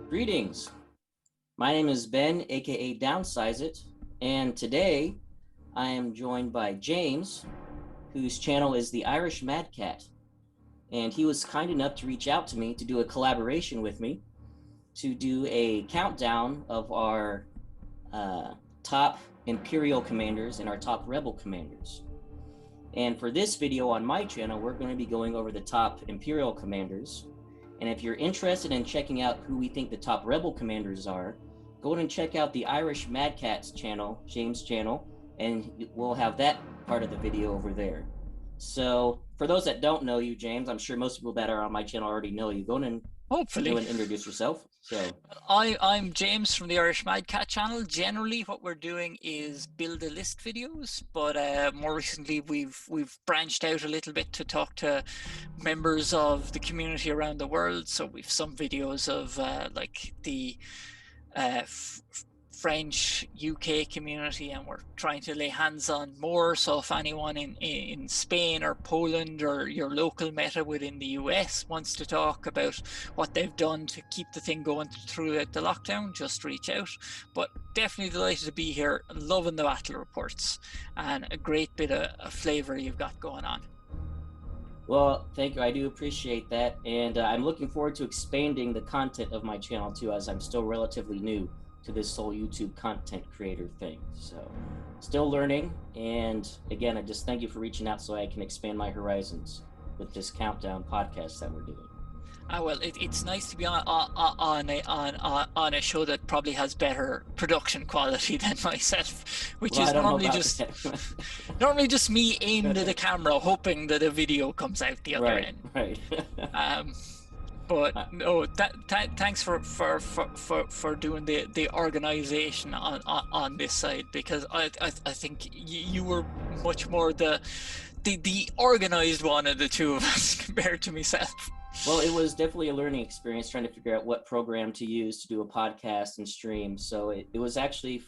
Greetings. My name is Ben, aka Downsize It, and today I am joined by James, whose channel is the Irishmadcat, and he was kind enough to reach out to me to do a collaboration with me to do a countdown of our top Imperial commanders and our top Rebel commanders. And for this video on my channel, we're going to be going over the top Imperial commanders. And if you're interested in checking out who we think the top Rebel commanders are, go ahead and check out the Irishmadcat's channel, James' channel, and we'll have that part of the video over there. So for those that don't know you, James, I'm sure most people that are on my channel already know you. Go ahead and Hopefully. Go and introduce yourself. So I'm James from the Irishmadcat channel. Generally what we're doing is build a list videos, but more recently we've branched out a little bit to talk to members of the community around the world. So we've some videos of like the French UK community, and we're trying to lay hands on more. So if anyone in Spain or Poland or your local meta within the US wants to talk about what they've done to keep the thing going throughout the lockdown, just reach out. But definitely delighted to be here, loving the battle reports, and a great bit of flavor you've got going on. Well, thank you. I do appreciate that. And I'm looking forward to expanding the content of my channel too, as I'm still relatively new to this whole YouTube content creator thing. So still learning. And again, I just thank you for reaching out so I can expand my horizons with this countdown podcast that we're doing. Well, it's nice to be on a show that probably has better production quality than myself, which is normally just me aimed at the camera, hoping that a video comes out the other end. Right. But no, thanks for doing the organization on this side, because I think you were much more the organized one of the two of us compared to myself. Well, it was definitely a learning experience trying to figure out what program to use to do a podcast and stream. So it was actually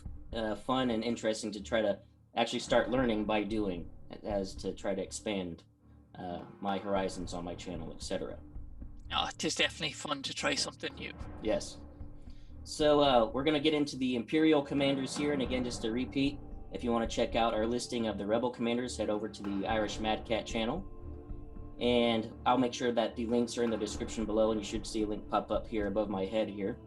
fun and interesting to try to actually start learning by doing, as to try to expand my horizons on my channel, etc. Oh, it is definitely fun to try something new. Yes. So we're going to get into the Imperial commanders here. And again, just to repeat, if you want to check out our listing of the Rebel commanders, head over to the Irishmadcat channel. And I'll make sure that the links are in the description below, and you should see a link pop up here above my head here.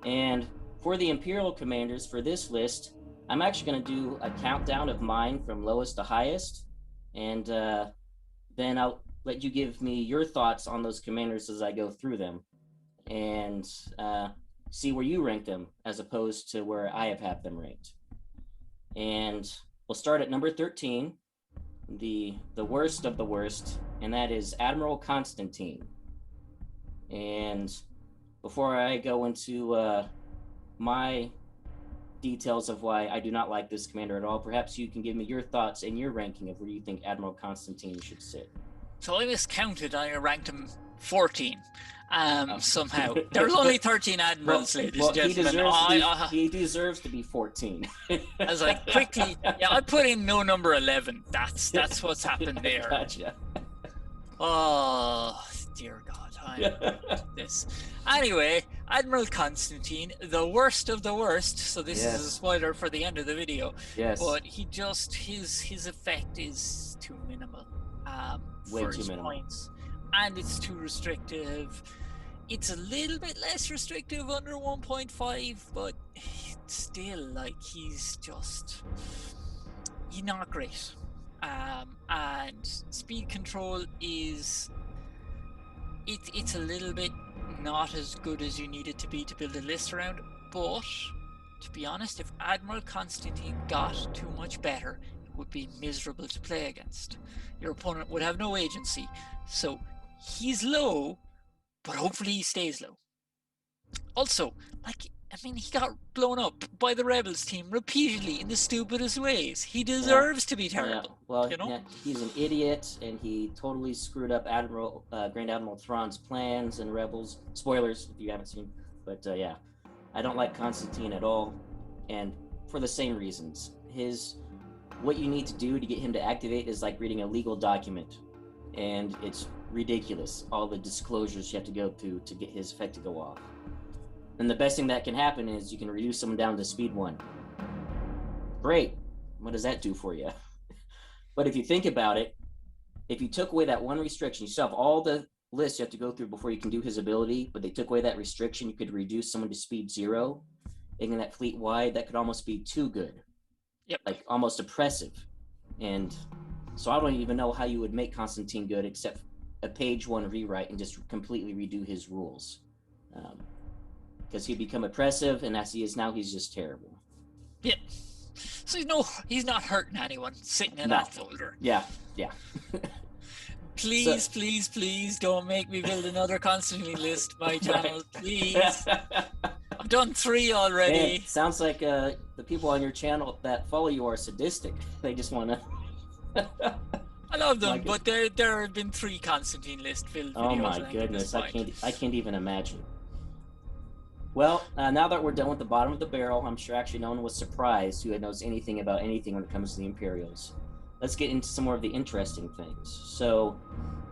And for the Imperial commanders, for this list, I'm actually going to do a countdown of mine from lowest to highest. And then I'll let you give me your thoughts on those commanders as I go through them, and see where you rank them as opposed to where I have had them ranked. And we'll start at number 13, the worst of the worst, and that is Admiral Constantine. And before I go into my details of why I do not like this commander at all, perhaps you can give me your thoughts and your ranking of where you think Admiral Constantine should sit. So I miscounted. I ranked him 14. Somehow there's only 13 admirals, ladies and gentlemen. He deserves to be 14. As I quickly, I put in no number 11. That's what's happened there. Gotcha. Oh dear God, I'm this. Anyway, Admiral Constantine, the worst of the worst. So this is a spoiler for the end of the video. Yes. But he just his effect is too minimal. Way too minimal. Points, and it's too restrictive. It's a little bit less restrictive under 1.5, but still, like, he's not great. And speed control is it's a little bit not as good as you need it to be to build a list around. But to be honest, if Admiral Constantine got too much better, would be miserable to play against. Your opponent would have no agency. So he's low, but hopefully he stays low. Also, he got blown up by the Rebels team repeatedly in the stupidest ways. He deserves to be terrible. Well, he's an idiot, and he totally screwed up Grand Admiral Thrawn's plans and Rebels. Spoilers if you haven't seen. But I don't like Constantine at all, and for the same reasons. What you need to do to get him to activate is like reading a legal document, and it's ridiculous, all the disclosures you have to go through to get his effect to go off. And the best thing that can happen is you can reduce someone down to speed 1. Great. What does that do for you? But if you think about it, if you took away that one restriction, you still have all the lists you have to go through before you can do his ability, but they took away that restriction, you could reduce someone to speed 0, making that fleet wide. That could almost be too good. Yep. Like almost oppressive. And so I don't even know how you would make Constantine good except a page 1 rewrite and just completely redo his rules. Because he'd become oppressive, and as he is now, he's just terrible. Yep. So he's not hurting anyone sitting in that folder. Yeah. Please, please don't make me build another Constantine list, my channel, please. I've done 3 already. Man, sounds like the people on your channel that follow you are sadistic. They just want to. I love them, but there have been 3 Constantine list build videos. Oh my goodness, I can't even imagine. Well, now that we're done with the bottom of the barrel, I'm sure actually no one was surprised who knows anything about anything when it comes to the Imperials. Let's get into some more of the interesting things. So,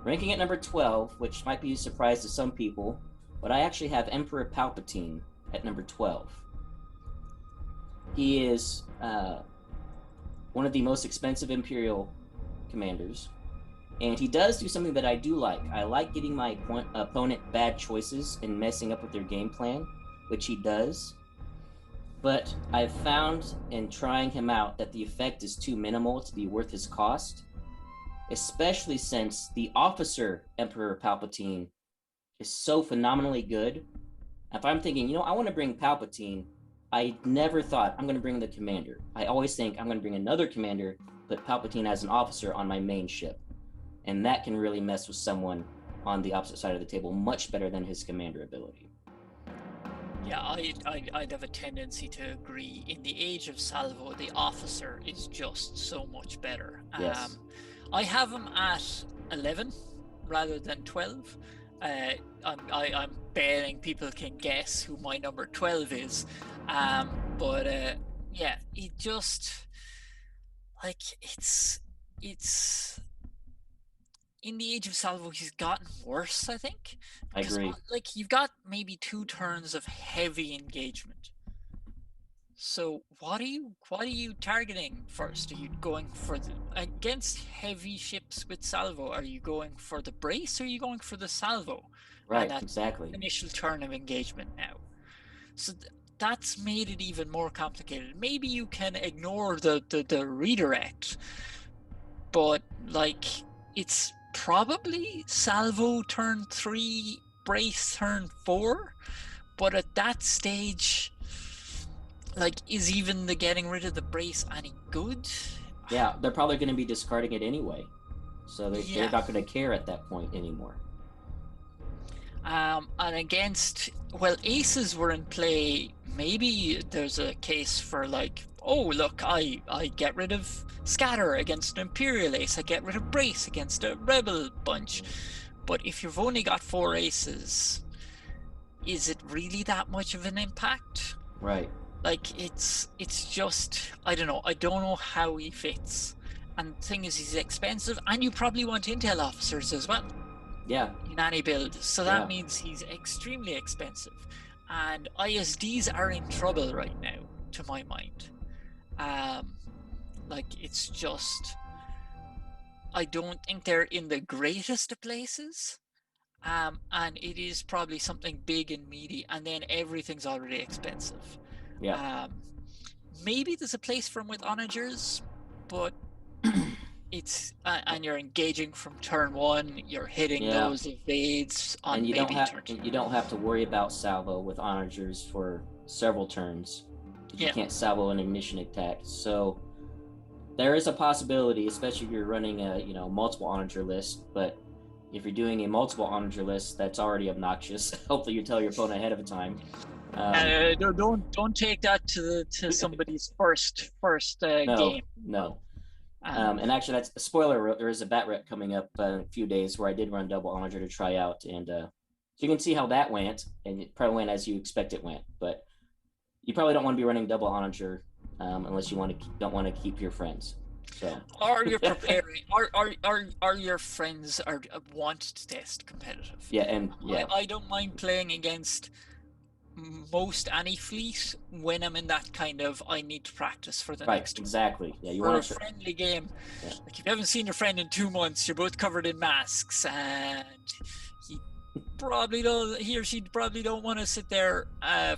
ranking at number 12, which might be a surprise to some people, but I actually have Emperor Palpatine at number 12. He is one of the most expensive Imperial commanders, and he does do something that I do like. I like getting my opponent bad choices and messing up with their game plan, which he does. But I've found in trying him out that the effect is too minimal to be worth his cost, especially since the officer Emperor Palpatine is so phenomenally good. If I'm thinking, I want to bring Palpatine, I never thought I'm going to bring the commander. I always think I'm going to bring another commander, put Palpatine as an officer on my main ship. And that can really mess with someone on the opposite side of the table much better than his commander ability. Yeah, I'd have a tendency to agree. In the age of Salvo, the officer is just so much better. Yes. I have him at 11 rather than 12. I'm betting people can guess who my number 12 is. But yeah, it just, like, it's in the age of Salvo, he's gotten worse, I think. I agree. Like, you've got maybe 2 turns of heavy engagement. So what are you targeting first? Are you going for against heavy ships with Salvo? Are you going for the brace, or are you going for the salvo? Right, exactly. Initial turn of engagement now. So that's made it even more complicated. Maybe you can ignore the redirect, but like, it's probably salvo turn 3, brace turn 4, but at that stage, like, is even the getting rid of the brace any good? Yeah, they're probably going to be discarding it anyway, so they're not going to care at that point anymore. And against, well, aces were in play. Maybe there's a case for, like, oh look, I get rid of scatter against an Imperial ace, I get rid of brace against a Rebel bunch. But if you've only got 4 aces, is it really that much of an impact? Right. Like, it's just, I don't know how he fits. And the thing is, he's expensive, and you probably want intel officers as well. Yeah. In any build, so that means he's extremely expensive, and ISDs are in trouble right now, to my mind. Like, it's just, I don't think they're in the greatest of places, and it is probably something big and meaty, and then everything's already expensive. Yeah. Maybe there's a place for him with onagers, but it's and you're engaging from turn 1, you're hitting those evades on, and you don't have to worry about salvo with onagers for several turns. You can't salvo an ignition attack. So there is a possibility, especially if you're running a multiple onager list. But if you're doing a multiple onager list, that's already obnoxious. Hopefully you tell your opponent ahead of time. Don't take that to somebody's first game. No. And actually, that's a spoiler. There is a bat rep coming up in a few days where I did run double onager to try out, and so you can see how that went, and it probably went as you expect it went. But you probably don't want to be running double onager unless you don't want to keep your friends. So. Or you're preparing. Are your friends want to test competitive? Yeah, and I don't mind playing against most any fleet when I'm in that kind of I need to practice for the Right, next one. exactly. Yeah, you For a want to. friendly game, Yeah. like if you haven't seen your friend in 2 months, you're both covered in masks, and he or she probably don't want to sit there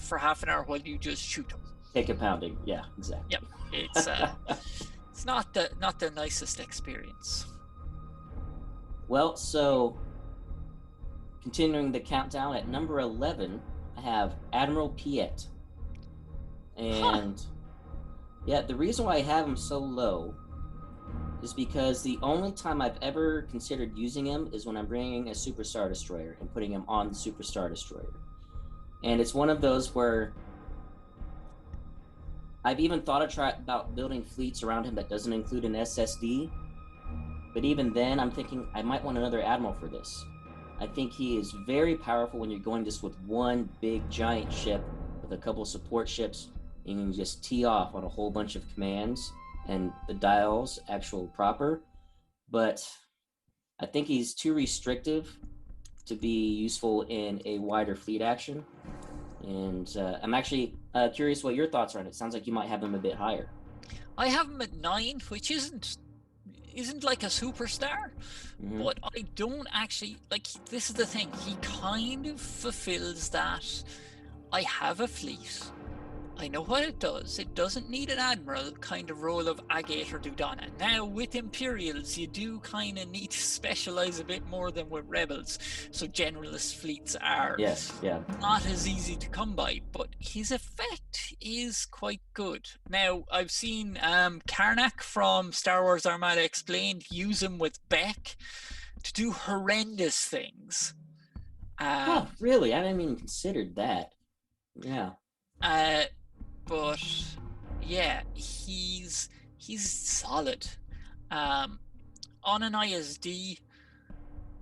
for half an hour while you just shoot him. Take a pounding. Yeah, exactly. Yep, it's not the nicest experience. Well, so continuing the countdown at number 11, I have Admiral Piet. And yeah, the reason why I have him so low is because the only time I've ever considered using him is when I'm bringing a Super Star Destroyer and putting him on the Super Star Destroyer. And it's one of those where I've even thought about building fleets around him that doesn't include an SSD. But even then, I'm thinking I might want another Admiral for this. I think he is very powerful when you're going just with one big giant ship with a couple support ships. And you can just tee off on a whole bunch of commands and the dials actual proper. But I think he's too restrictive to be useful in a wider fleet action. And I'm actually curious what your thoughts are on it. Sounds like you might have him a bit higher. I have him at 9, which isn't like a superstar, but I don't actually like. This is the thing. He kind of fulfills that. I have a fleet. I know what it does. It doesn't need an Admiral kind of role of Agate or Dudana. Now, with Imperials, you do kind of need to specialize a bit more than with Rebels. So generalist fleets are not as easy to come by, but his effect is quite good. Now, I've seen Karnak from Star Wars Armada Explained use him with Beck to do horrendous things. Oh, really? I hadn't even considered that. Yeah. But yeah, he's solid. On an ISD,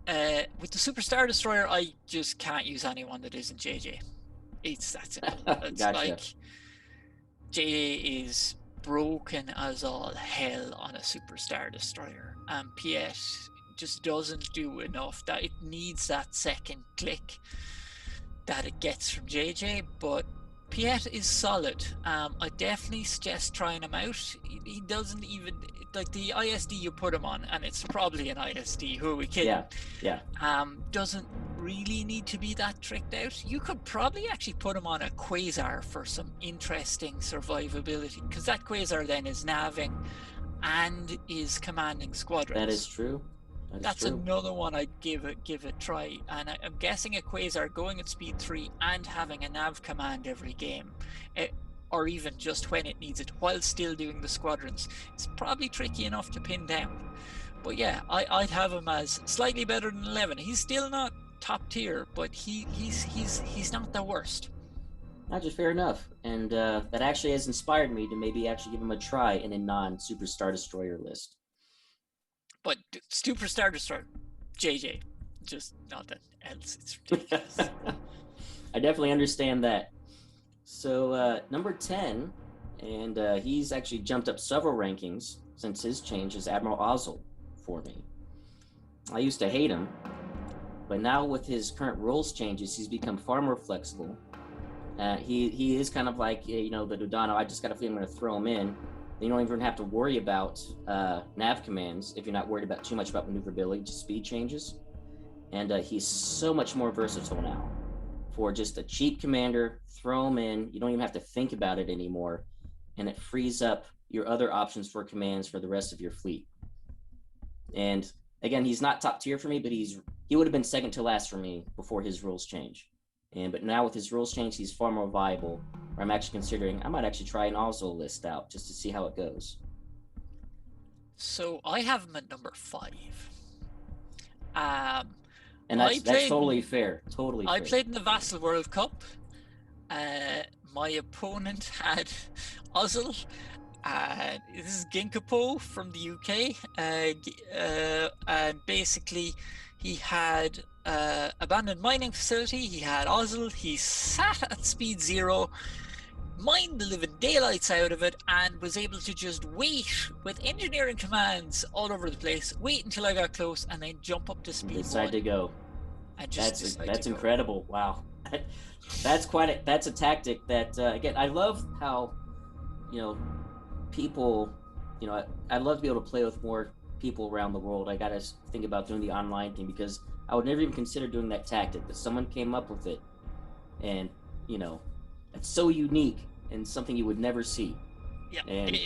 with the Superstar Destroyer, I just can't use anyone that isn't JJ. It's that simple. It's gotcha. like JJ is broken as all hell on a Superstar Destroyer, and Piet just doesn't do enough. That it needs that second click that it gets from JJ, but Piet is solid. I definitely suggest trying him out. He doesn't even like the ISD you put him on, and it's probably an ISD. Who are we kidding? Yeah. Doesn't really need to be that tricked out. You could probably actually put him on a Quasar for some interesting survivability, because that Quasar then is naving and is commanding squadrons. That is true. That's another one I'd give a try, and I'm guessing a Quasar going at speed 3 and having a nav command every game, or even just when it needs it, while still doing the squadrons, it's probably tricky enough to pin down. But yeah, I'd have him as slightly better than 11. He's still not top tier, but he's not the worst. Not just fair enough, and that actually has inspired me to maybe actually give him a try in a non-Superstar Destroyer list. But Superstar Destroyer, JJ, just nothing else. It's ridiculous. I definitely understand that. So number 10, and he's actually jumped up several rankings since his change, is Admiral Ozzel for me. I used to hate him, but now with his current rules changes, he's become far more flexible. He is kind of like, the Dodano. I just got a feeling I'm going to throw him in. You don't even have to worry about nav commands if you're not worried about too much about maneuverability, just speed changes. And he's so much more versatile now. For just a cheap commander, throw him in. You don't even have to think about it anymore. And it frees up your other options for commands for the rest of your fleet. And again, he's not top tier for me, but he would have been second to last for me before his rules change. But now with his rules change, he's far more viable. I'm actually considering I might actually try an Ozzel list out just to see how it goes. So I have him at number 5. And that's totally fair. Totally fair. I played in the Vassal World Cup. My opponent had Ozzel. This is Ginkapo from the UK. And basically, he had abandoned mining facility. He had Ozzel. He sat at speed 0, mined the living daylights out of it, and was able to just wait with engineering commands all over the place. Wait until I got close, and then jump up to speed 1. Decide to go. And just that's incredible. Wow. That's a tactic that again, I love how, you know, people, you know, I'd love to be able to play with more people around the world. I gotta think about doing the online thing, because I would never even consider doing that tactic, but someone came up with it, and you know, it's so unique and something you would never see. Yeah, And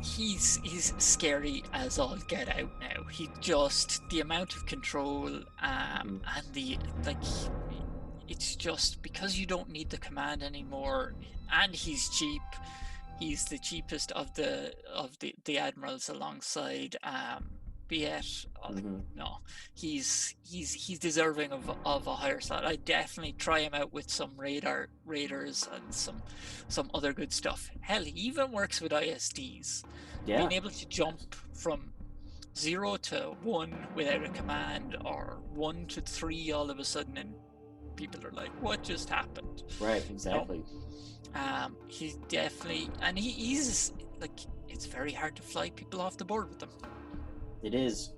he's scary as all get out now. He just, the amount of control, and the, like, it's just because you don't need the command anymore, and he's cheap. He's the cheapest of the admirals alongside BS. No, he's deserving of a higher slot. I definitely try him out with some raiders and some other good stuff. Hell, he even works with ISDs. yeah, Being able to jump from 0 to 1 without a command, or 1 to 3 all of a sudden, and people are like, what just happened? right, exactly. He's definitely, and he's like, it's very hard to fly people off the board with them. It is,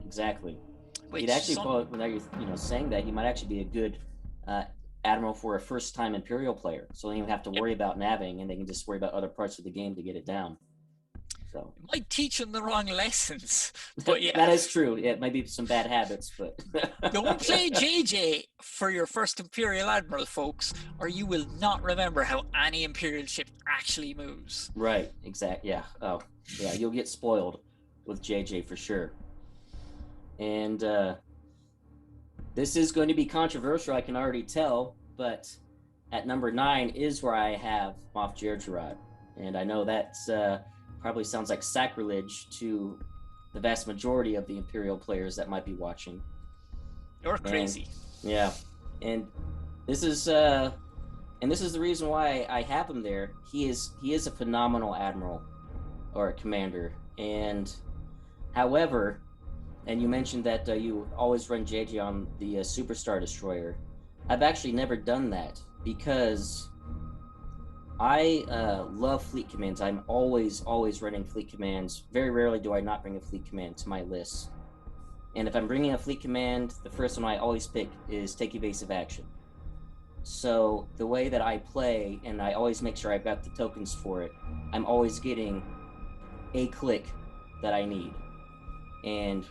exactly. Which He'd actually probably, without you know, saying that, he might actually be a good admiral for a first-time Imperial player, so they don't even have to worry about navving, and they can just worry about other parts of the game to get it down. So it might teach them the wrong lessons, but yeah, that is true. Yeah, it might be some bad habits, but don't play JJ for your first Imperial Admiral, folks, or you will not remember how any Imperial ship actually moves. Right, exactly. Yeah. Oh, yeah. You'll get spoiled with JJ for sure. And this is going to be controversial, I can already tell, but at number 9 is where I have Moff Jerjerrod, and I know that's probably sounds like sacrilege to the vast majority of the Imperial players that might be watching. You're crazy. Yeah, and this is the reason why I have him there. He is a phenomenal admiral or a commander, and however, and you mentioned that you always run JJ on the Superstar Destroyer. I've actually never done that because I love fleet commands. I'm always running fleet commands. Very rarely do I not bring a fleet command to my list. And if I'm bringing a fleet command, the first one I always pick is take evasive action. So the way that I play, and I always make sure I've got the tokens for it, I'm always getting a click that I need. And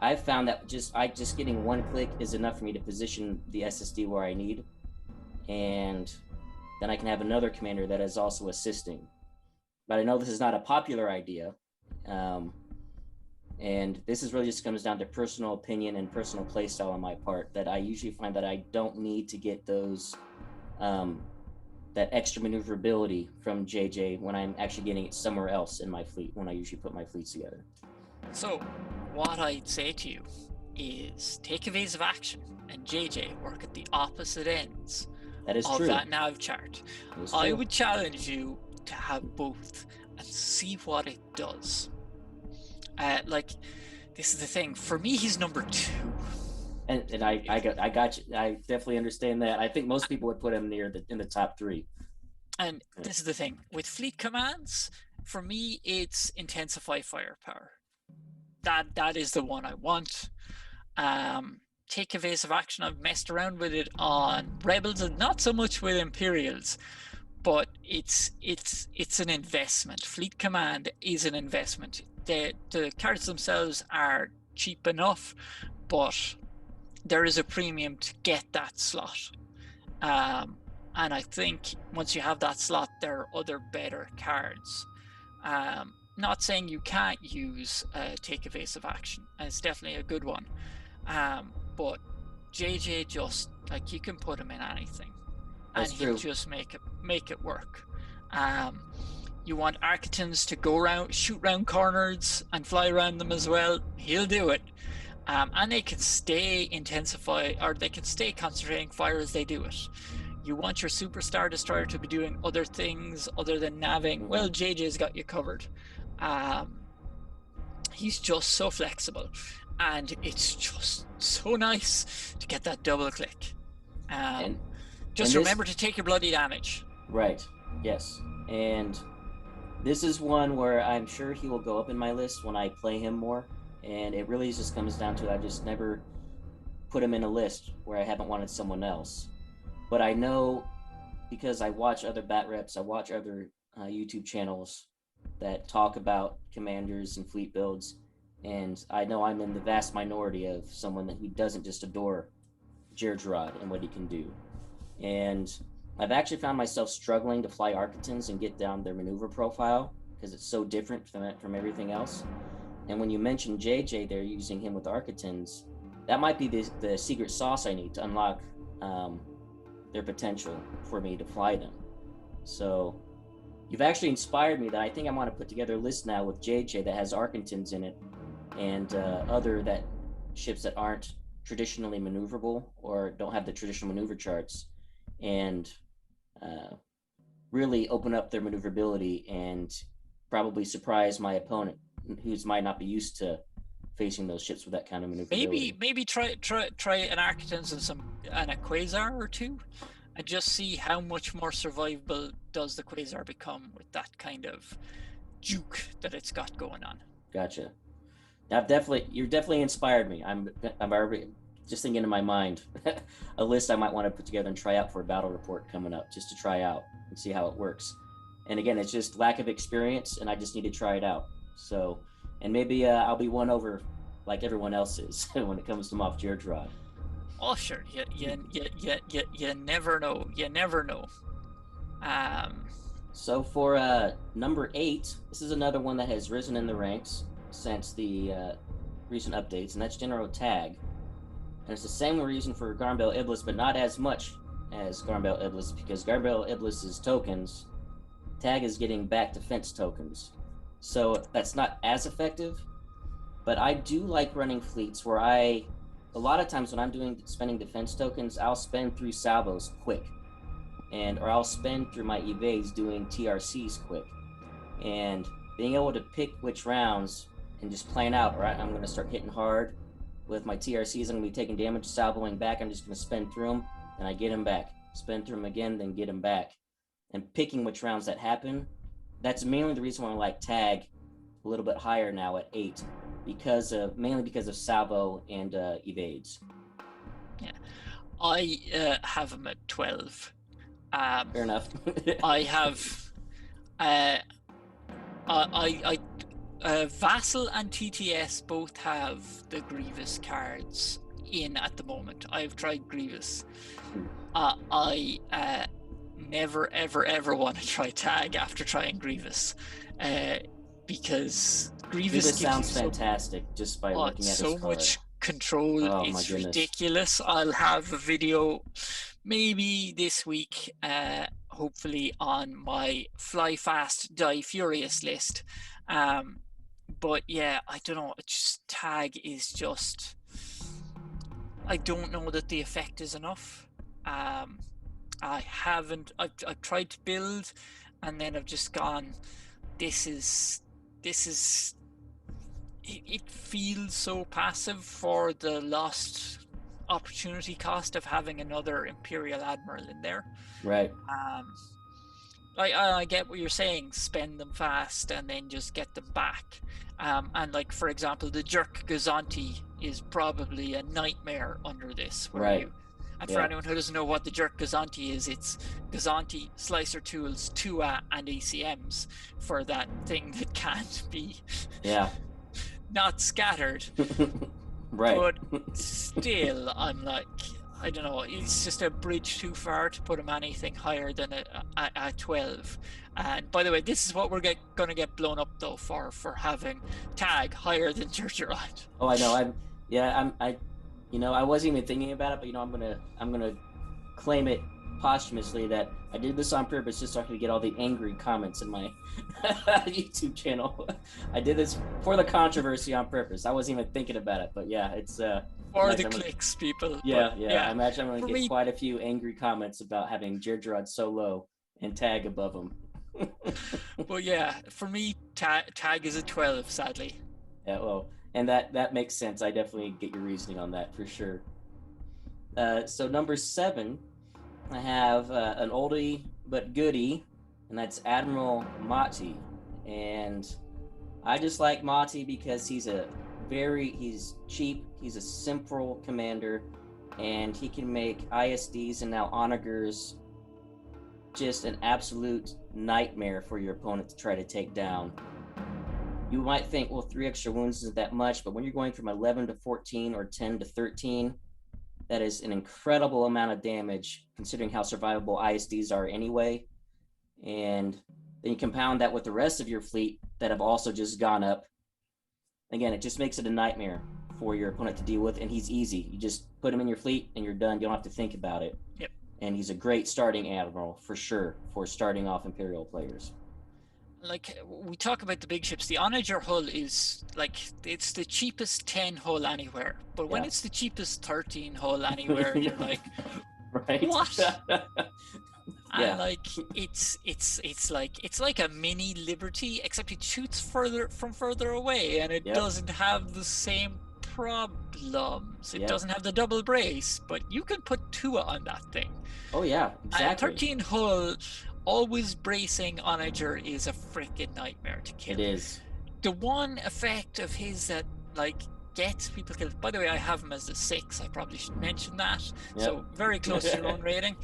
I've found that just getting one click is enough for me to position the SSD where I need. And then I can have another commander that is also assisting. But I know this is not a popular idea. And this is really just comes down to personal opinion and personal playstyle on my part, that I usually find that I don't need to get those that extra maneuverability from JJ when I'm actually getting it somewhere else in my fleet, when I usually put my fleets together. So what I'd say to you is take evasive action and JJ work at the opposite ends of that nav chart. I would challenge you to have both and see what it does. Like, this is the thing. For me, he's number 2. And I got you. I definitely understand that. I think most people would put him in the top 3. And this is the thing with fleet commands. For me, it's intensify firepower. That is the one I want. Take evasive action. I've messed around with it on Rebels and not so much with Imperials, but it's an investment. Fleet command is an investment. The cards themselves are cheap enough, but there is a premium to get that slot. And I think once you have that slot, there are other better cards. Not saying you can't use take evasive action, and it's definitely a good one. But JJ, just like, you can put him in anything, and he'll just make it work. You want Architons to go around, shoot round corners and fly around them as well, he'll do it. And they can stay concentrating fire as they do it. You want your Superstar Destroyer to be doing other things other than navving. Well, JJ's got you covered. He's just so flexible, and it's just so nice to get that double click. Remember to take your bloody damage. Right. Yes. And this is one where I'm sure he will go up in my list when I play him more. And it really just comes down to I just never put him in a list where I haven't wanted someone else. but I know because I watch other bat reps, I watch other YouTube channels that talk about commanders and fleet builds, and I know I'm in the vast minority of someone who doesn't just adore Gergerod and what he can do. And I've actually found myself struggling to fly Architons and get down their maneuver profile because it's so different from everything else. And when you mentioned JJ, they're using him with Architons, that might be the secret sauce I need to unlock their potential for me to fly them. So you've actually inspired me that I think I want to put together a list now with JJ that has Architons in it and other ships that aren't traditionally maneuverable or don't have the traditional maneuver charts, and really open up their maneuverability and probably surprise my opponent who might not be used to facing those ships with that kind of maneuverability. Maybe try an Architons and a Quasar or two, and just see how much more survivable does the Quasar become with that kind of juke that it's got going on. Gotcha. You're definitely inspired me. I'm already just thinking in my mind a list I might want to put together and try out for a battle report coming up, just to try out and see how it works. And again, it's just lack of experience, and I just need to try it out. So, and maybe I'll be won over like everyone else is when it comes to Moff Gergerod. Oh sure, you never know. You never know. So for number 8, this is another one that has risen in the ranks since the recent updates, and that's General Tag. And it's the same reason for Garnbel Iblis, but not as much as Garnbel Iblis, because Garnbel Iblis's tokens, Tag is getting back defense tokens. So that's not as effective, but I do like running fleets where a lot of times when I'm spending defense tokens, I'll spend through salvos quick, or I'll spend through my evades doing TRCs quick. And being able to pick which rounds and just plan out, all right, I'm going to start hitting hard with my TRCs, I'm going to be taking damage, salvoing back, I'm just going to spend through them, and I get them back. Spend through them again, then get them back. And picking which rounds that happen, that's mainly the reason why I like Tag a little bit higher now at 8, mainly because of salvo and evades. Yeah, I have him at 12. Fair enough. I have Vassal and TTS both have the Grievous cards in at the moment. I've tried Grievous. I never ever want to try Tag after trying Grievous, because Grievous sounds fantastic just by looking at so much control. Oh, it's ridiculous. I'll have a video maybe this week, hopefully on my Fly Fast Die Furious list. But yeah, I don't know, Tag is just, I don't know that the effect is enough. I've tried to build, and then I've just gone, it feels so passive for the lost opportunity cost of having another Imperial Admiral in there. Right. I get what you're saying, spend them fast and then just get them back. And like, for example, the Jerk Gazanti is probably a nightmare under this. Right. And for anyone who doesn't know what the Jerk Gazanti is, it's Gazanti, Slicer Tools, Tua, and ACMs for that thing that can't be not scattered. Right. But still, I'm like, I don't know, it's just a bridge too far to put him anything higher than a 12. And by the way, this is what we're going to get blown up though for having Tag higher than Gergerod. Oh, I know. I wasn't even thinking about it, but I'm gonna claim it posthumously that I did this on purpose just so I could get all the angry comments in my YouTube channel. I did this for the controversy on purpose. I wasn't even thinking about it, but yeah, it's for the clicks, people. Yeah. I imagine I'm gonna get quite a few angry comments about having Gergerod so low and Tag above him. But yeah, for me, Tag is a 12, sadly. Yeah, well, and that makes sense. I definitely get your reasoning on that for sure. So number 7, I have an oldie but goodie, and that's Admiral Mati. And I just like Mati because he's cheap, he's a simple commander, and he can make ISDs and now onagers just an absolute nightmare for your opponent to try to take down. You might think, well, 3 extra wounds isn't that much, but when you're going from 11 to 14 or 10 to 13, that is an incredible amount of damage considering how survivable ISDs are anyway. And then you compound that with the rest of your fleet that have also just gone up. Again, it just makes it a nightmare for your opponent to deal with, and he's easy. You just put him in your fleet and you're done. You don't have to think about it. Yep. And he's a great starting admiral for sure for starting off Imperial players. Like, we talk about the big ships, the Onager hull is like, it's the cheapest 10 hull anywhere, but when it's the cheapest 13 hull anywhere, you're like, right? What? Yeah. And like, it's like a mini Liberty, except it shoots further away, and it doesn't have the same problems. It doesn't have the double brace, but you can put 2 on that thing. Oh yeah, exactly. 13 hull, always bracing Onager is a freaking nightmare to kill. It is. The one effect of his that like gets people killed, by the way, I have him as the 6, I probably should mention that. So very close to your own rating,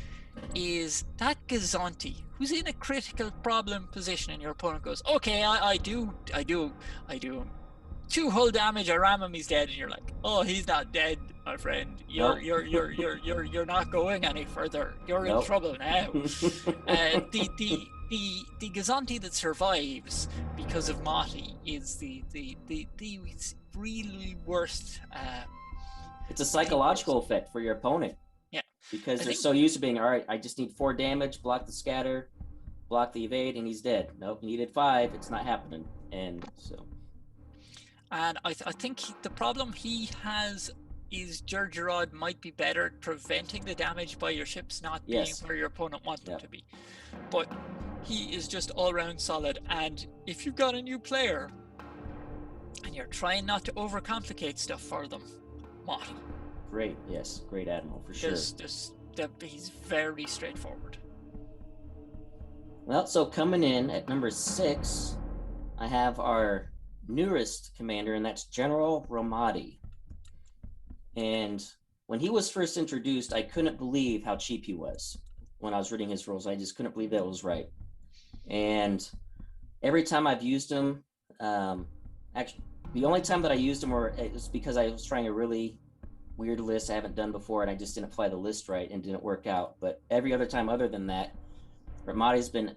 is that Gazanti, who's in a critical problem position, and your opponent goes, okay, I do 2 hull damage, I ram him, he's dead, and you're like, oh, he's not dead, my friend. You're not going any further. You're in trouble now. The Gazanti that survives because of Mati is the really worst. It's a psychological effect for your opponent. Yeah. Because they're so used to being, all right, I just need 4 damage, block the scatter, block the evade, and he's dead. Nope, you needed 5, it's not happening. And so. And I think the problem he has is Gergerod might be better at preventing the damage by your ships not being where your opponent wants them to be. But he is just all around solid, and if you've got a new player and you're trying not to overcomplicate stuff for them, Mati. Great, yes, great Admiral for sure. He's very straightforward. Well, so coming in at number 6, I have our newest commander, and that's General Romati. And when he was first introduced, I couldn't believe how cheap he was. When I was reading his rules, I just couldn't believe that was right. And every time I've used him, actually, the only time that I used him it was because I was trying a really weird list I haven't done before, and I just didn't apply the list right and didn't work out. But every other time other than that, Romati's been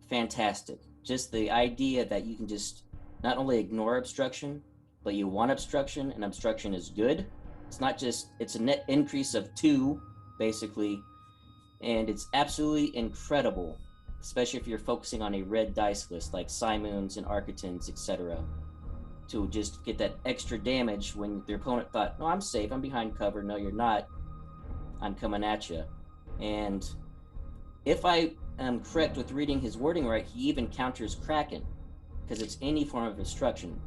fantastic. Just the idea that you can just not only ignore obstruction, but you want obstruction, and obstruction is good. It's not just, it's a net increase of 2, basically, and it's absolutely incredible, especially if you're focusing on a red dice list like Simoons and Architans, etc., to just get that extra damage when your opponent thought, no, I'm safe, I'm behind cover. No, you're not. I'm coming at you. And if I am correct with reading his wording right, he even counters Kraken, because it's any form of obstruction.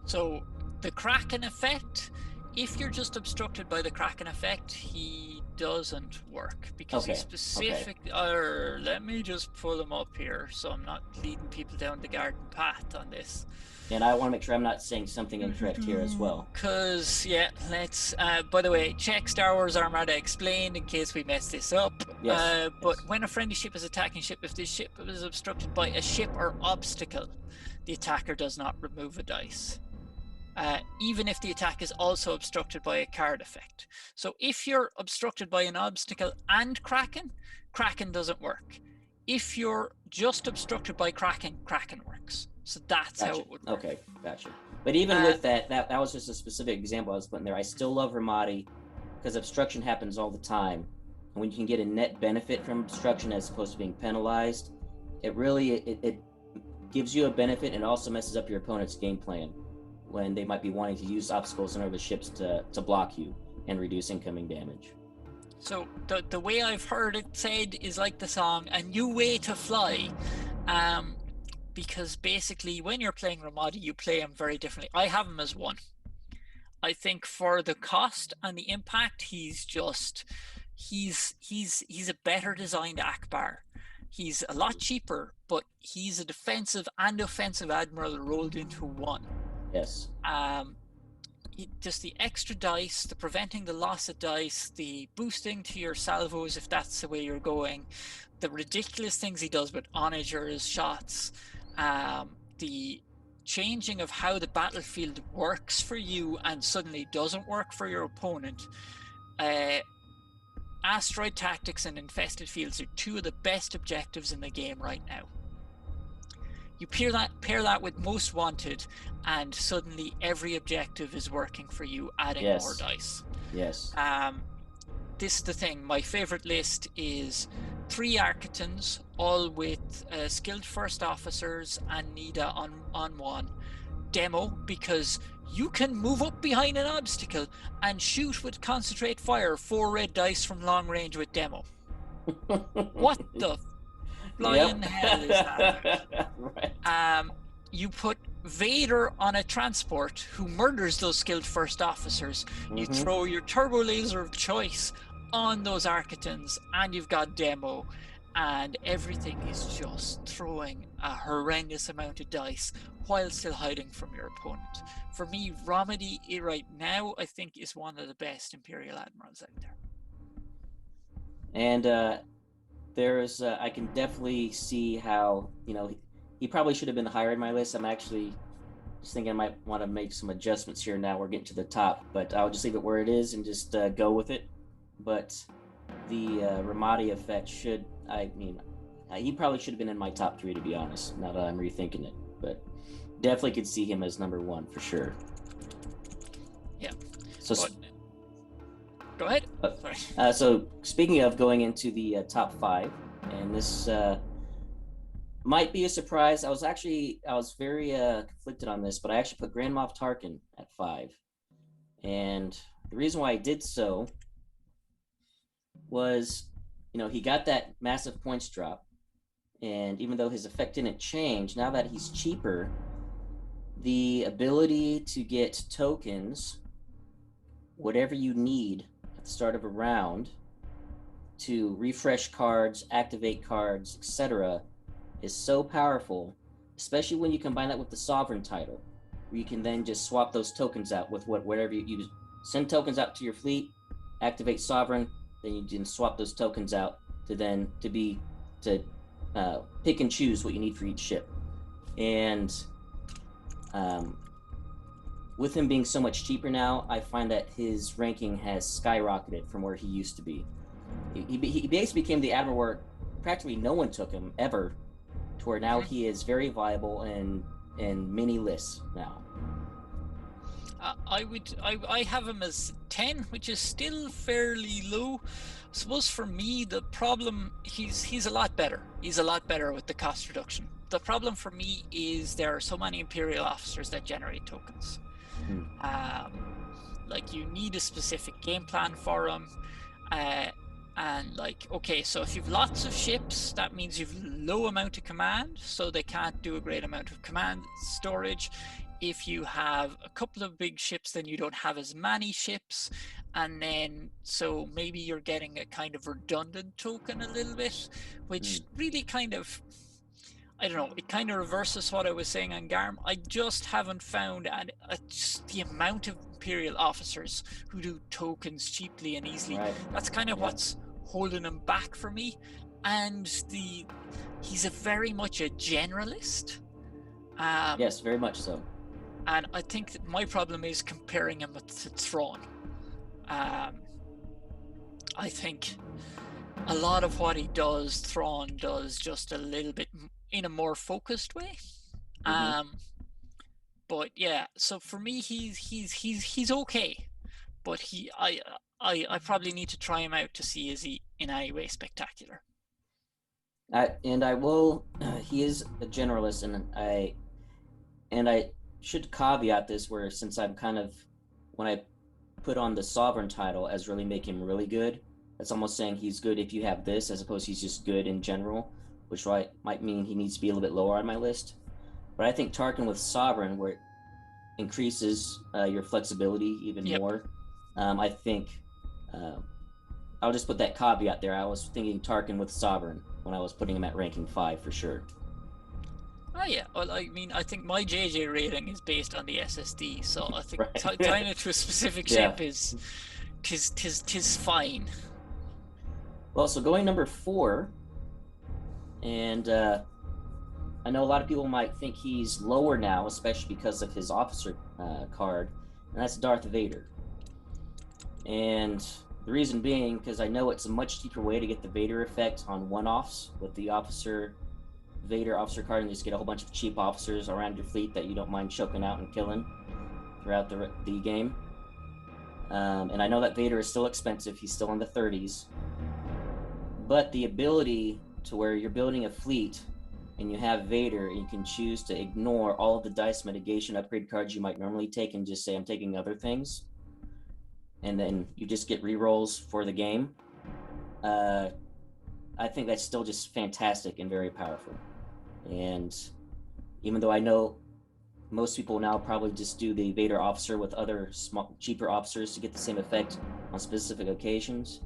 So the Kraken effect, if you're just obstructed by the Kraken effect, he doesn't work, because he's specific. Or let me just pull him up here so I'm not leading people down the garden path on this. And I want to make sure I'm not saying something incorrect here as well. Because, let's, by the way, check Star Wars Armada Explained in case we mess this up. But when a friendly ship is attacking ship, if this ship is obstructed by a ship or obstacle, the attacker does not remove a dice. Even if the attack is also obstructed by a card effect. So if you're obstructed by an obstacle and Kraken, Kraken doesn't work. If you're just obstructed by Kraken, Kraken works. So that's how it would work. Okay, gotcha. But even with that was just a specific example I was putting there. I still love Romati because obstruction happens all the time. And when you can get a net benefit from obstruction as opposed to being penalized, it really it gives you a benefit, and also messes up your opponent's game plan when they might be wanting to use obstacles and other ships to block you and reduce incoming damage. So the way I've heard it said is like the song "A New Way to Fly," because basically when you're playing Ramadi, you play him very differently. I have him as 1. I think for the cost and the impact, he's a better designed Akbar. He's a lot cheaper, but he's a defensive and offensive admiral rolled into 1. Yes. just the extra dice, the preventing the loss of dice, the boosting to your salvos if that's the way you're going, the ridiculous things he does with onagers, shots, the changing of how the battlefield works for you and suddenly doesn't work for your opponent. Asteroid tactics and infested fields are two of the best objectives in the game right now. You pair that with Most Wanted, and suddenly every objective is working for you, adding more dice. Yes. This is the thing. My favorite list is 3 Architans, all with skilled first officers and Nida on one. Demo, because you can move up behind an obstacle and shoot with concentrate fire 4 red dice from long range with Demo. What the flying hell is that? Right. You put Vader on a transport who murders those skilled first officers. You throw your turbo laser of choice on those Architans, and you've got Demo, and everything is just throwing a horrendous amount of dice while still hiding from your opponent. For me, Romedy right now, I think, is one of the best Imperial Admirals out there. And there's, I can definitely see how, he probably should have been higher in my list. I'm actually just thinking I might want to make some adjustments here now. We're getting to the top, but I'll just leave it where it is and just go with it. But the Ramadi effect he probably should have been in my top 3, to be honest, now that I'm rethinking it. But definitely could see him as number 1 for sure. Yeah. So go ahead. Sorry. So speaking of going into the top 5, and this might be a surprise. I was very conflicted on this, but I actually put Grand Moff Tarkin at 5. And the reason why I did so was, he got that massive points drop. And even though his effect didn't change, now that he's cheaper, the ability to get tokens, whatever you need at the start of a round, to refresh cards, activate cards, etc., is so powerful, especially when you combine that with the Sovereign title, where you can then just swap those tokens out with whatever you send tokens out to your fleet, activate Sovereign, then you can swap those tokens out to pick and choose what you need for each ship. And with him being so much cheaper now, I find that his ranking has skyrocketed from where he used to be. He basically became the Admiral where practically no one took him ever, to where now he is very viable in many lists now. I have him as 10, which is still fairly low. I suppose for me, the problem, he's a lot better. He's a lot better with the cost reduction. The problem for me is there are so many Imperial officers that generate tokens. Like, you need a specific game plan for them. And like, okay, so if you've lots of ships, that means you've low amount of command, so they can't do a great amount of command storage. If you have a couple of big ships, then you don't have as many ships, and then so maybe you're getting a kind of redundant token a little bit, which really kind of, I don't know, it kind of reverses what I was saying on Garm. I just haven't found just the amount of Imperial officers who do tokens cheaply and easily. Right. That's kind of what's holding him back for me. And he's very much a generalist. Yes, very much so. And I think that my problem is comparing him to Thrawn. I think a lot of what he does, Thrawn does just a little bit in a more focused way. But yeah, so for me, he's okay, but I probably need to try him out to see is he in any way spectacular. I will. He is a generalist, and I should caveat this, where since I'm kind of, when I put on the Sovereign title as really make him really good, that's almost saying he's good if you have this, as opposed to he's just good in general, which might mean he needs to be a little bit lower on my list. But I think Tarkin with Sovereign, where it increases your flexibility even more, I think I'll just put that caveat there. I was thinking Tarkin with Sovereign when I was putting him at ranking 5 for sure. Oh yeah, well, I mean, I think my JJ rating is based on the SSD, so I think Right. tying it to a specific Yeah. ship is tis fine. Well, so going number 4, and I know a lot of people might think he's lower now, especially because of his officer card, and that's Darth Vader. And the reason being, because I know it's a much cheaper way to get the Vader effect on one-offs with the Vader officer card, and just get a whole bunch of cheap officers around your fleet that you don't mind choking out and killing throughout the game. And I know that Vader is still expensive. He's still in the 30s. But the ability to where you're building a fleet and you have Vader, and you can choose to ignore all of the dice mitigation upgrade cards you might normally take and just say, I'm taking other things. And then you just get rerolls for the game. I think that's still just fantastic and very powerful. And even though I know most people now probably just do the Vader officer with other cheaper officers to get the same effect on specific occasions,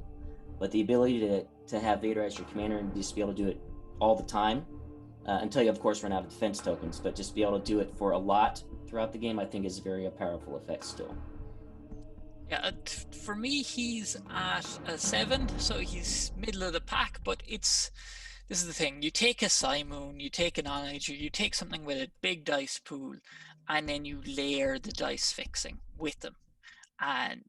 but the ability to have Vader as your commander and just be able to do it all the time, until you, of course, run out of defense tokens, but just be able to do it for a lot throughout the game, I think is a very powerful effect still. Yeah, for me, he's at a 7, so he's middle of the pack, but this is the thing. You take a Simoon, you take an Onager, you take something with a big dice pool, and then you layer the dice fixing with them, and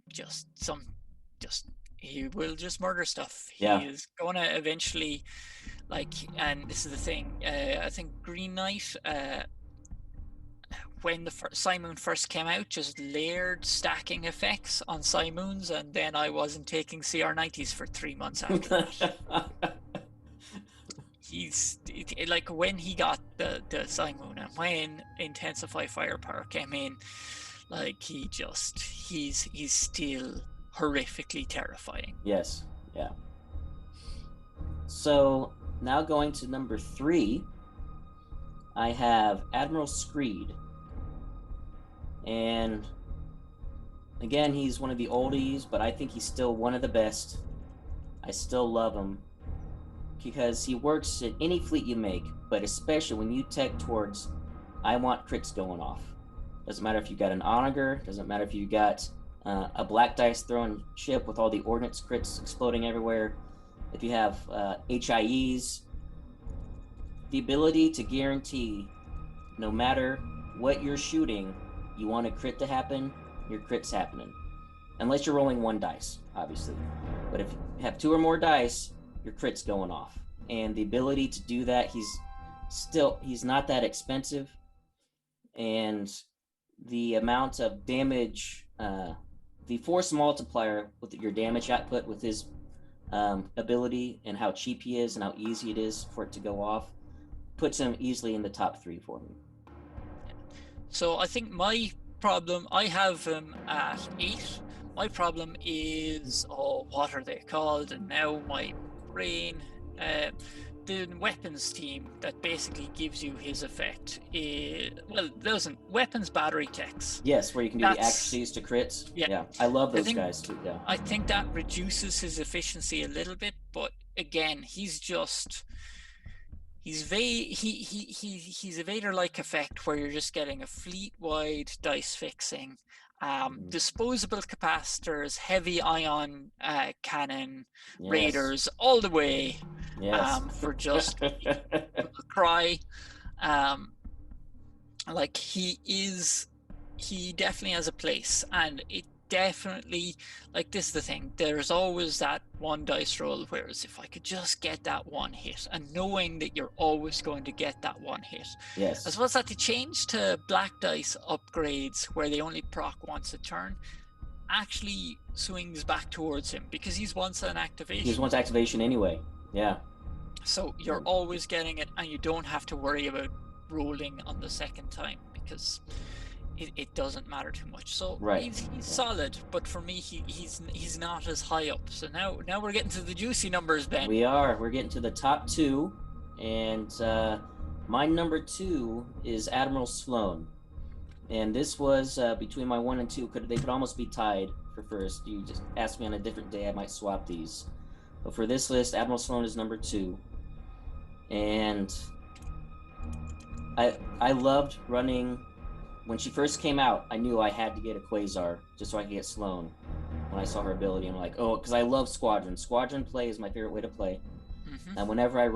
he will just murder stuff. Yeah. He is going to eventually, and this is the thing, I think Green Knight, when the Simoon first came out, just layered stacking effects on Simoons, and then I wasn't taking CR90s for 3 months after that. Like when he got the Simoon, and when Intensify Firepower came in, like he's still horrifically terrifying. Yes. Yeah. So now going to number 3, I have Admiral Screed. And again, he's one of the oldies, but I think he's still one of the best. I still love him because he works at any fleet you make, but especially when you tech towards, I want crits going off. Doesn't matter if you got an Onager, doesn't matter if you got a black dice throwing ship with all the ordnance crits exploding everywhere. If you have HIEs, the ability to guarantee no matter what you're shooting, you want a crit to happen, your crit's happening. Unless you're rolling 1 dice, obviously. But if you have 2 or more dice, your crit's going off. And the ability to do that, he's not that expensive. And the amount of damage, the force multiplier with your damage output with his ability and how cheap he is and how easy it is for it to go off, puts him easily in the top 3 for me. So I think my problem, I have him at 8. My problem is, what are they called? And now my brain, the weapons team that basically gives you his effect. Weapons battery techs. Yes, where you can do the accuracies to crits. Yeah, I love those guys too. Yeah, I think that reduces his efficiency a little bit, but again, he's a Vader-like effect where you're just getting a fleet-wide dice fixing, disposable capacitors, heavy ion cannon, yes. Raiders all the way, yes. for just a cry. Like he definitely has a place, and it definitely, like, this is the thing, there's always that 1 dice roll, whereas if I could just get that 1 hit, and knowing that you're always going to get that 1 hit. Yes. As well as that, they changed to black dice upgrades where they only proc once a turn, actually swings back towards him because he's once an activation. He's once activation anyway. Yeah. So you're always getting it, and you don't have to worry about rolling on the second time because it doesn't matter too much. So he's solid, but for me, he's not as high up. So now we're getting to the juicy numbers, Ben. We're getting to the top 2, and my number 2 is Admiral Sloan, and this was between my 1 and 2. They could almost be tied for first. You just ask me on a different day, I might swap these, but for this list, Admiral Sloan is number 2. And I loved running. When she first came out, I knew I had to get a Quasar just so I could get Sloane. When I saw her ability, I'm like, oh, because I love Squadron. Squadron play is my favorite way to play. And whenever I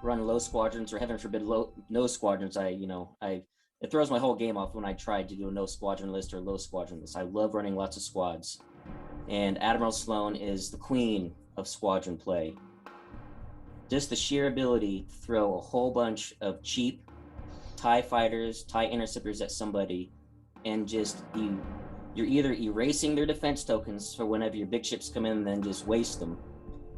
run low squadrons, or heaven forbid no squadrons, it throws my whole game off when I tried to do a no squadron list or low squadron list. I love running lots of squads, and Admiral Sloane is the queen of squadron play. Just the sheer ability to throw a whole bunch of cheap TIE fighters, TIE interceptors at somebody, and just you're either erasing their defense tokens for whenever your big ships come in and then just waste them.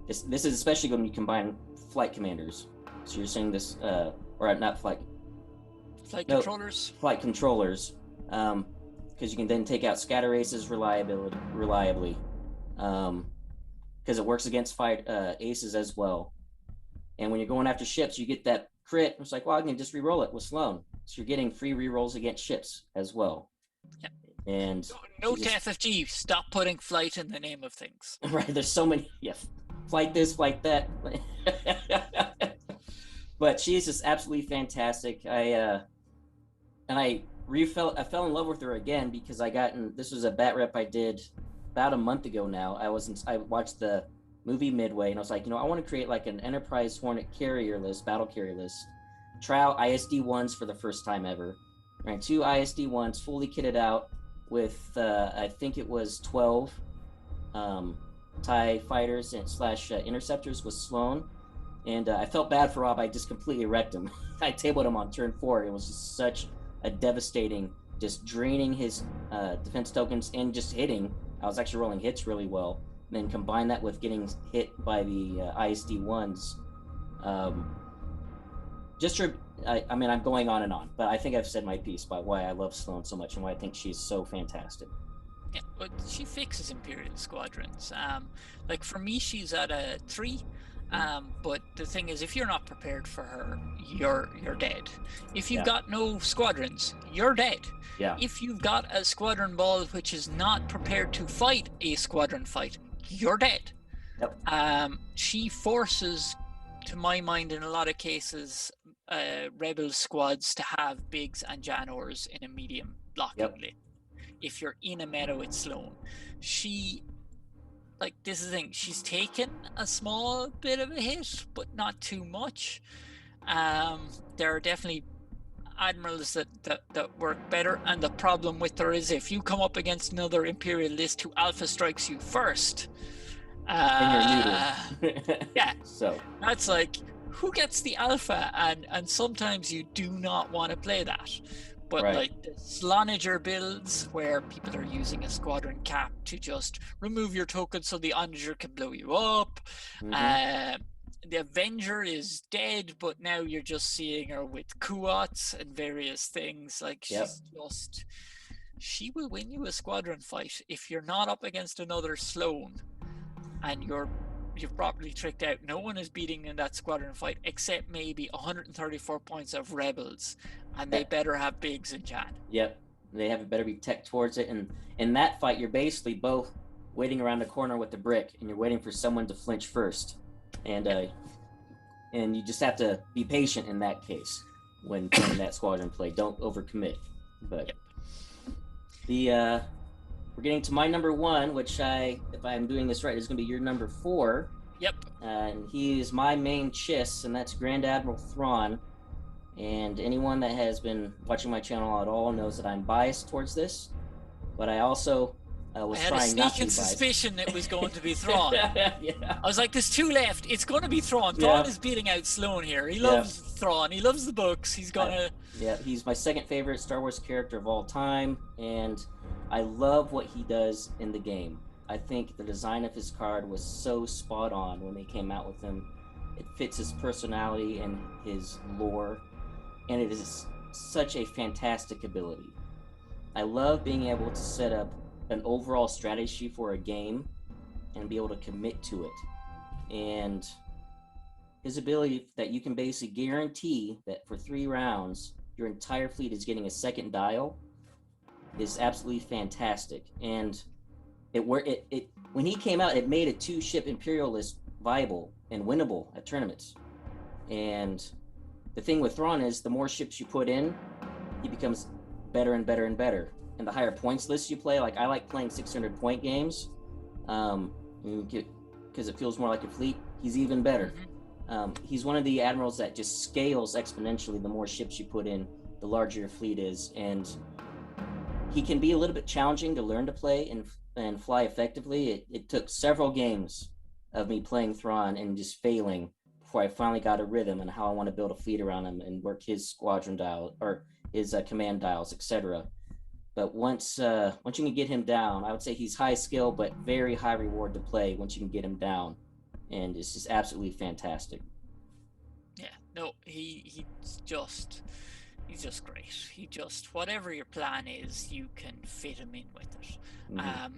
This is especially when you combine flight commanders. So you're saying this, or not flight controllers. Flight controllers, because you can then take out scatter races reliably, because it works against aces as well. And when you're going after ships, you get that crit. It's like, well, I can just re-roll it with Sloane. So you're getting free re-rolls against ships as well. Yeah. And note to FFG, stop putting flight in the name of things. Right, there's so many. Yeah, flight this, flight that. But she's just absolutely fantastic. I fell in love with her again because this was a bat rep I did about a month ago now. I watched the movie Midway, and I was like, I want to create like an Enterprise Hornet carrier list, battle carrier list. Try out ISD-1s for the first time ever. Right, 2 ISD-1s fully kitted out with I think it was 12 TIE fighters and / interceptors with Sloane. And I felt bad for Rob. I just completely wrecked him. I tabled him on turn 4. It was just such a devastating, just draining his defense tokens and just hitting. I was actually rolling hits really well. And then combine that with getting hit by the ISD-1s. I'm going on and on, but I think I've said my piece about why I love Sloane so much and why I think she's so fantastic. Yeah, but she fixes Imperial squadrons. Like for me, she's at a 3. But the thing is, if you're not prepared for her, you're dead. If you've got no squadrons, you're dead. Yeah. If you've got a squadron ball which is not prepared to fight a squadron fight, you're dead. Yep. She forces, to my mind, in a lot of cases, rebel squads to have Biggs and Janors in a medium blocking lane. If you're in a meta with Sloane, this is the thing, she's taken a small bit of a hit, but not too much. There are definitely admirals that work better, and the problem with her is if you come up against another Imperial list who alpha strikes you first, and you're neutered. Yeah. So that's like, who gets the alpha? And sometimes you do not want to play that. But like the Slonager builds where people are using a squadron cap to just remove your token so the Onager can blow you up. The Avenger is dead, but now you're just seeing her with Kuats and various things. Like she will win you a squadron fight if you're not up against another Sloane and you've properly tricked out. No one is beating in that squadron fight except maybe 134 points of rebels, and they better have Biggs and Jan. Yep, they have better be tech towards it. And in that fight, you're basically both waiting around the corner with the brick, and you're waiting for someone to flinch first. And you just have to be patient in that case when playing that squadron play. Don't overcommit. But we're getting to my number 1, which if I'm doing this right, is going to be your number 4. Yep. And he is my main chiss, and that's Grand Admiral Thrawn. And anyone that has been watching my channel at all knows that I'm biased towards this. But I also was trying not to be biased. I had a sneaking suspicion it was going to be Thrawn. I was like, there's 2 left. It's going to be Thrawn. Thrawn is beating out Sloane here. He loves Thrawn. He loves the books. He's going to... Yeah, he's my second favorite Star Wars character of all time. And I love what he does in the game. I think the design of his card was so spot on when they came out with him. It fits his personality and his lore. And it is such a fantastic ability. I love being able to set up an overall strategy for a game and be able to commit to it. And his ability that you can basically guarantee that for 3 rounds, your entire fleet is getting a second dial is absolutely fantastic. And when he came out, it made a 2-ship Imperial list viable and winnable at tournaments. And the thing with Thrawn is the more ships you put in, he becomes better and better and better. And the higher points list you play, like I like playing 600 point games, because it feels more like a fleet. He's even better. He's one of the admirals that just scales exponentially. The more ships you put in, the larger your fleet is, and he can be a little bit challenging to learn to play and fly effectively. It took several games of me playing Thrawn and just failing before I finally got a rhythm and how I want to build a fleet around him and work his squadron dial or his command dials, etc. But once you can get him down, I would say he's high skill, but very high reward to play once you can get him down. And it's just absolutely fantastic. Yeah, no, he's just great. He just, whatever your plan is, you can fit him in with it.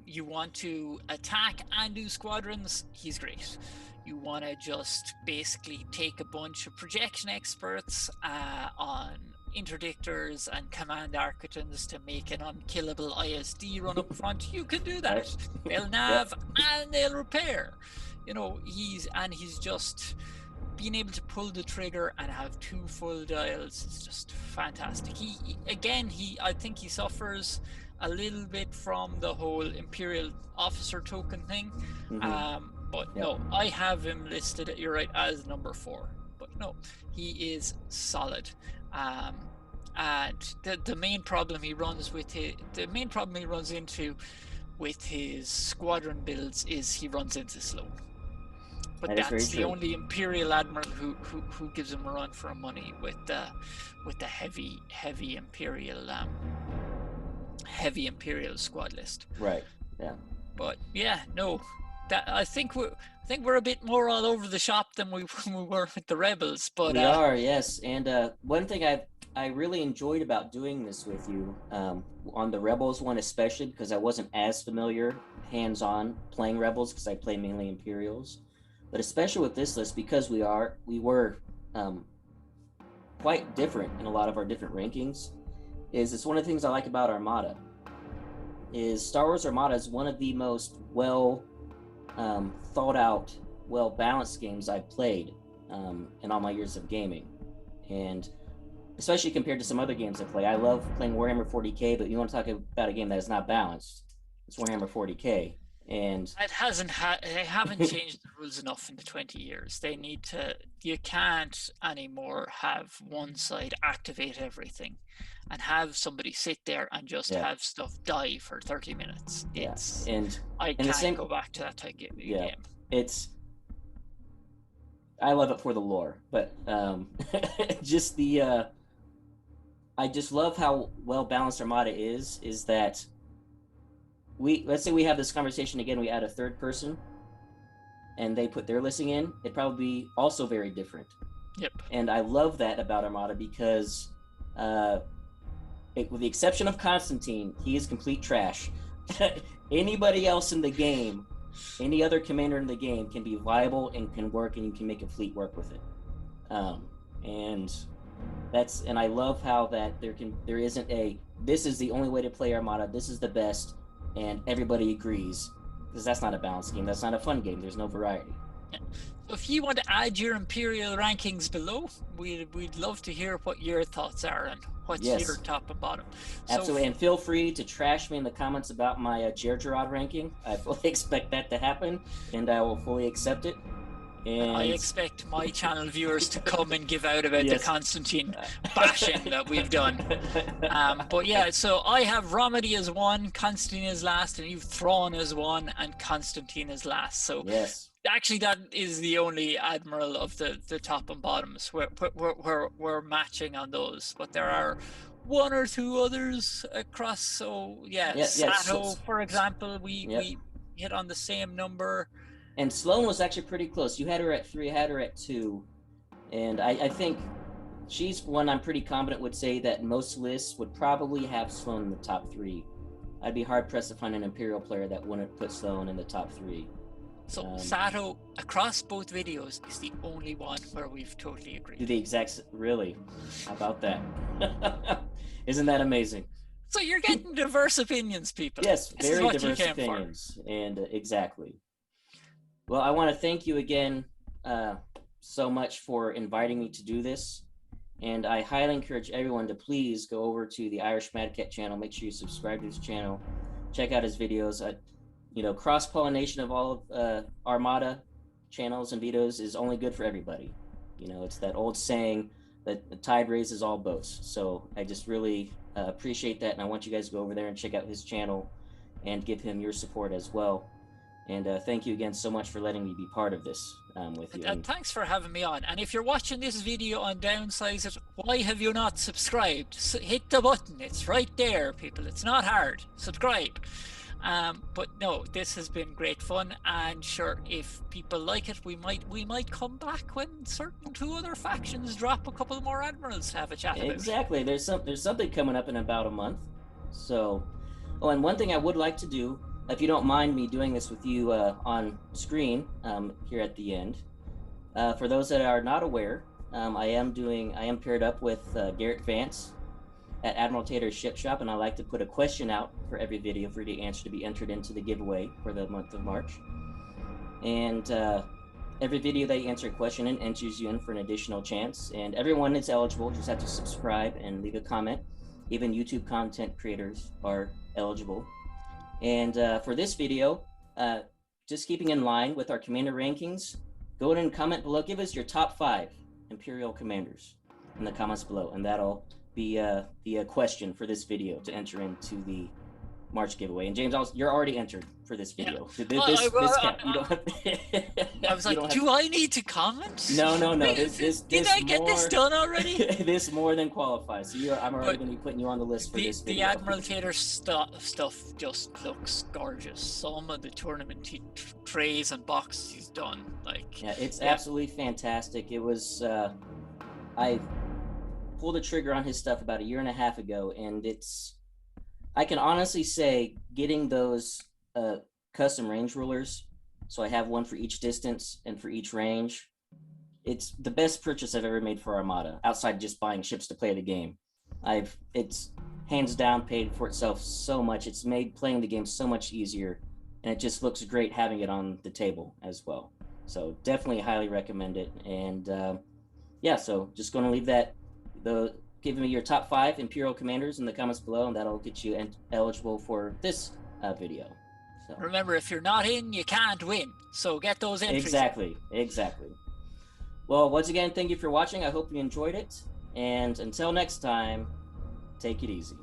You want to attack and do squadrons, he's great. You want to just basically take a bunch of projection experts on interdictors and command architects to make an unkillable ISD run up front, you can do that. Right. They'll nav and they'll repair. You know, he's just being able to pull the trigger and have 2 full dials is just fantastic. I think he suffers a little bit from the whole Imperial officer token thing. But no, I have him listed, you're right, as number 4. But no, he is solid. And the main problem he runs into with his squadron builds is he runs into slow. But that's the only Imperial Admiral who gives him a run for money with the heavy Imperial squad list. Right. Yeah. But yeah, no, that I think we're a bit more all over the shop than we were with the Rebels. But we are, yes. And one thing I really enjoyed about doing this with you on the Rebels one, especially because I wasn't as familiar hands-on playing Rebels because I play mainly Imperials. But especially with this list, because we were quite different in a lot of our different rankings, it's one of the things I like about Armada. Is Star Wars Armada is one of the most well thought out, well balanced games I've played in all my years of gaming, and especially compared to some other games I play. I love playing Warhammer 40k, but you want to talk about a game that is not balanced, it's Warhammer 40k. And they haven't changed the rules enough in the 20 years. They need to. You can't anymore have one side activate everything and have somebody sit there and just have stuff die for 30 minutes. I can't go back to that type of game. I love it for the lore, but just I just love how well balanced Armada is that let's say we have this conversation again, we add a third person and they put their listing in, it'd probably be also very different. Yep. And I love that about Armada because with the exception of Constantine, he is complete trash. Anybody else in the game, any other commander in the game can be viable and can work, and you can make a fleet work with it. And I love how that there isn't this is the only way to play Armada, this is the best, and everybody agrees, because that's not a balanced game. That's not a fun game. There's no variety. Yeah. So if you want to add your Imperial rankings below, we'd love to hear what your thoughts are and what's your top and bottom. Absolutely, and feel free to trash me in the comments about my Gergerod ranking. I fully expect that to happen, and I will fully accept it. And I expect my channel viewers to come and give out about the Constantine bashing that we've done. But yeah, so I have Romedy as 1, Constantine is last, and you've Thrawn as 1, and Constantine is last. So actually, that is the only Admiral of the top and bottoms. We're matching on those, but there are 1 or 2 others across. So Sato, for example, we hit on the same number. And Sloane was actually pretty close. You had her at 3, I had her at 2. And I think she's one I'm pretty confident would say that most lists would probably have Sloane in the top 3. I'd be hard-pressed to find an Imperial player that wouldn't put Sloane in the top 3. So Sato, across both videos, is the only one where we've totally agreed. The exact, really? How about that? Isn't that amazing? So you're getting diverse opinions, people. Yes, very diverse opinions. And exactly. Well, I want to thank you again so much for inviting me to do this. And I highly encourage everyone to please go over to the Irishmadcat channel. Make sure you subscribe to his channel. Check out his videos. Cross-pollination of all of Armada channels and videos is only good for everybody. It's that old saying that the tide raises all boats. So I just really appreciate that, and I want you guys to go over there and check out his channel and give him your support as well. And thank you again so much for letting me be part of this with you. And thanks for having me on. And if you're watching this video on Downsize It, why have you not subscribed? So hit the button. It's right there, people. It's not hard. Subscribe. But no, this has been great fun, and sure, if people like it, we might come back when certain 2 other factions drop a couple more admirals to have a chat about. Exactly. There's something coming up in about a month. So, and one thing I would like to do, if you don't mind me doing this with you on screen here at the end, for those that are not aware, I am paired up with Garrett Vance at Admiral Tater's Ship Shop, and I like to put a question out for every video for you to answer to be entered into the giveaway for the month of March. And every video they answer a question and enters you in for an additional chance. And everyone is eligible. Just have to subscribe and leave a comment. Even YouTube content creators are eligible. And for this video, just keeping in line with our commander rankings, go ahead and comment below. Give us your top 5 Imperial commanders in the comments below, and that'll be the question for this video to enter into the March giveaway. And James, you're already entered for this video. Yeah. This count. You don't have I was like, do I need to comment? No. Did I get this done already? This more than qualifies. So I'm already going to be putting you on the list for this video. The Admiral Tater stuff just looks gorgeous. Some of the tournament trays and boxes he's done, it's absolutely fantastic. It was I pulled the trigger on his stuff about 1.5 years ago, and I can honestly say getting those custom range rulers, so I have one for each distance and for each range, it's the best purchase I've ever made for Armada, outside just buying ships to play the game. It's hands down paid for itself so much. It's made playing the game so much easier, and it just looks great having it on the table as well. So definitely highly recommend it. And so just going to leave that, give me your top 5 Imperial commanders in the comments below, and that'll get you eligible for this video. So remember, if you're not in, you can't win. So get those entries. Exactly. Well, once again, thank you for watching. I hope you enjoyed it. And until next time, take it easy.